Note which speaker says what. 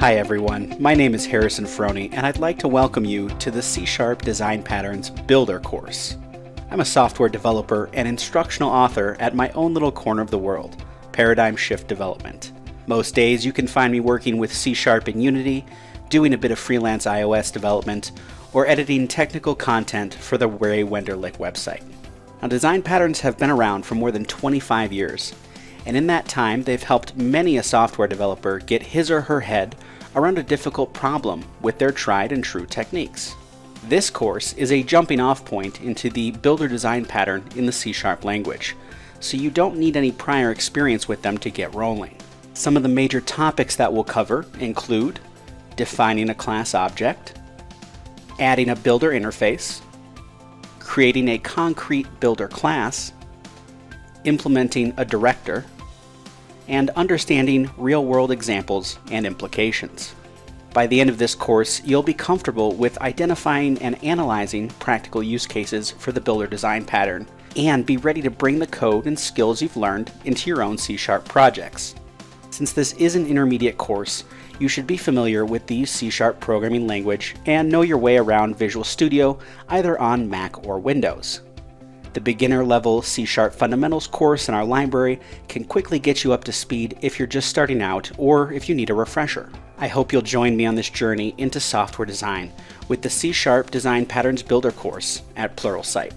Speaker 1: Hi everyone, my name is Harrison Ferrone and I'd like to welcome you to the C# Design Patterns Builder course. I'm a software developer and instructional author at my own little corner of the world, Paradigm Shift Development. Most days you can find me working with C# in Unity, doing a bit of freelance iOS development, or editing technical content for the Ray Wenderlich website. Now, design patterns have been around for more than 25 years, and in that time they've helped many a software developer get his or her head around a difficult problem with their tried and true techniques. This course is a jumping off point into the builder design pattern in the C# language, so you don't need any prior experience with them to get rolling. Some of the major topics that we'll cover include defining a class object, adding a builder interface, creating a concrete builder class, implementing a director, and understanding real-world examples and implications. By the end of this course, you'll be comfortable with identifying and analyzing practical use cases for the builder design pattern, and be ready to bring the code and skills you've learned into your own C# projects. Since this is an intermediate course, you should be familiar with the C# programming language and know your way around Visual Studio either on Mac or Windows. The beginner level C# fundamentals course in our library can quickly get you up to speed if you're just starting out or if you need a refresher. I hope you'll join me on this journey into software design with the C# Design Patterns Builder course at Pluralsight.